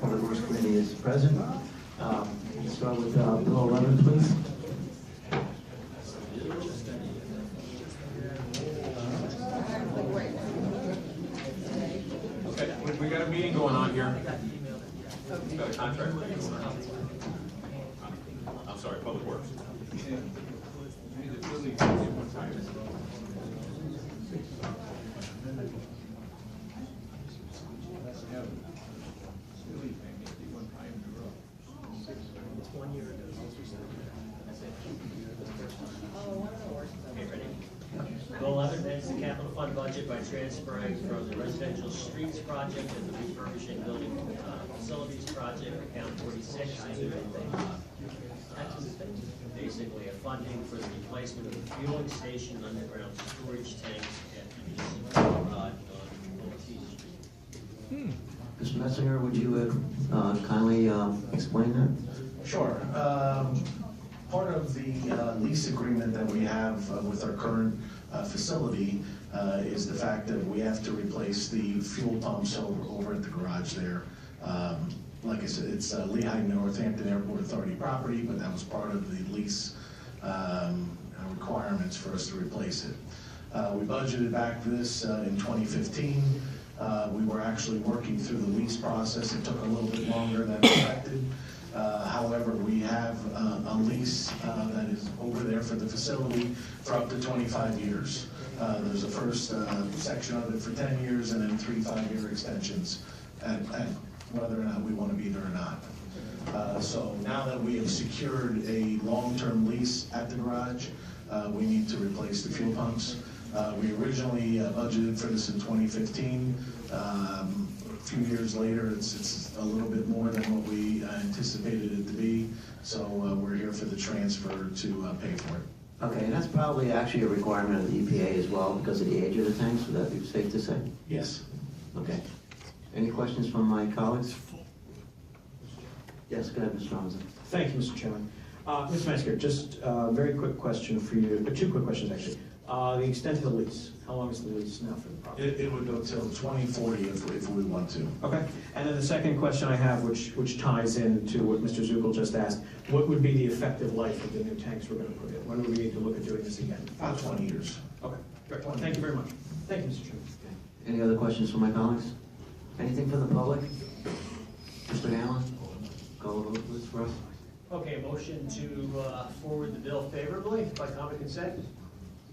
Public Works Committee is present. We'll start with Bill 11, please. Okay, we got a meeting going on here. We've got a contract meeting going on. I'm sorry, Public Works. Bill 11 amends the capital fund budget by transferring from the residential streets project and the refurbishing building facilities project, account 46, to basically a funding for the replacement of the fueling station and underground storage tanks at the municipal garage on T Street. Mr. Messinger, would you kindly explain that? Sure. Part of the lease agreement that we have with our current facility is the fact that we have to replace the fuel pumps over at the garage there. Like I said, it's Lehigh Northampton Airport Authority property, but that was part of the lease requirements for us to replace it. We budgeted back for this in 2015. We were actually working through the lease process. It took a little bit longer than expected. However, we have a lease that is over there for the facility for up to 25 years. There's a first section of it for 10 years and then 3 5-year extensions at whether or not we want to be there or not. So now that we have secured a long-term lease at the garage, we need to replace the fuel pumps. We originally budgeted for this in 2015. A few years later, it's a little bit more than what we anticipated it to be, so we're here for the transfer to pay for it. Okay, and that's probably actually a requirement of the EPA as well because of the age of the tanks. Would that be safe to say? Yes. Okay. Any questions from my colleagues? Yes, go ahead, Mr. Robinson. Thank you, Mr. Chairman. Mr. Metzger, just a very quick question for you, 2 quick questions actually. The extent of the lease, how long is the lease now for the property? It would go till 2040 if we want to. Okay, and then the second question I have, which ties into what Mr. Zuckel just asked, what would be the effective life of the new tanks we're going to put in? When would we need to look at doing this again? About 20 years. Okay, great. Thank you very much. Thank you, Mr. Chairman. Okay. Any other questions from my colleagues? Anything from the public? Mr. Allen, call the vote please for us. Okay, motion to forward the bill favorably by common consent?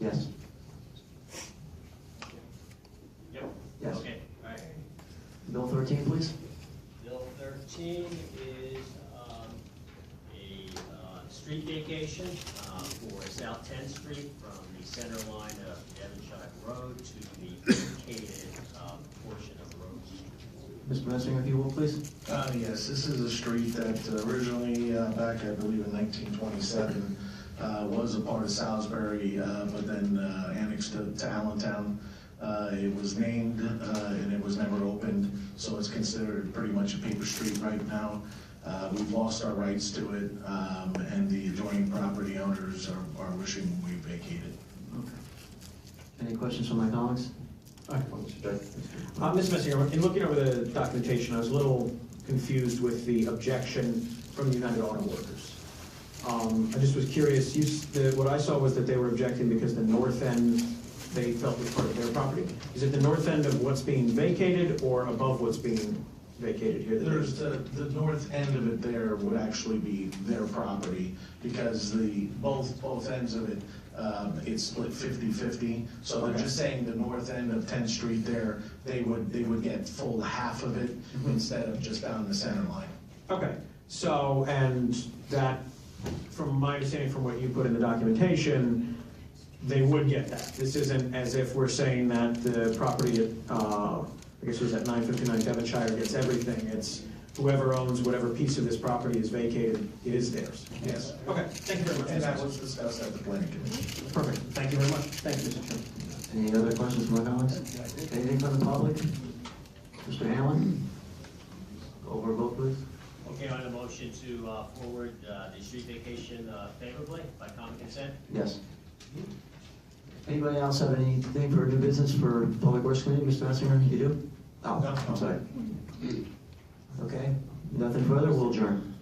Yes. Yep. Yes. Okay, all right. Bill 13, please. Bill 13 is a street vacation for South 10th Street from the center line of Devonshire Road to the vacated portion of the road. Mr. Messinger, if you will, please. Yes, this is a street that originally, back I believe in 1927, was a part of Salisbury, but then annexed to Allentown. It was named and it was never opened, so it's considered pretty much a paper street right now. We've lost our rights to it, and the adjoining property owners are wishing we vacated. Okay. Any questions from my colleagues? Mr. Messinger, in looking over the documentation, I was a little confused with the objection from the United Auto Workers. I just was curious, what I saw was that they were objecting because the north end they felt was part of their property. Is it the north end of what's being vacated or above what's being vacated here? There's the north end of it there would actually be their property because both ends of it, it's split 50-50. So they're just saying the north end of 10th Street there, they would get full half of it instead of just down the center line. Okay, so, and that, from my understanding from what you put in the documentation, they would get that. This isn't as if we're saying that the property at, I guess it was at 959 Devonshire gets everything. It's whoever owns whatever piece of this property is vacated, it is theirs. Yes. Okay, thank you very much. And that was discussed at the planning commission. Perfect, thank you very much. Thank you, Mr. Chairman. Any other questions from my colleagues? Anything from the public? Mr. Allen? Go over a vote, please. Okay, on the motion to forward the street vacation favorably by common consent? Yes. Anybody else have anything for new business for Public Works Committee? Mr. Messinger, you do? Oh, No. I'm sorry. Okay, Nothing further, we'll adjourn.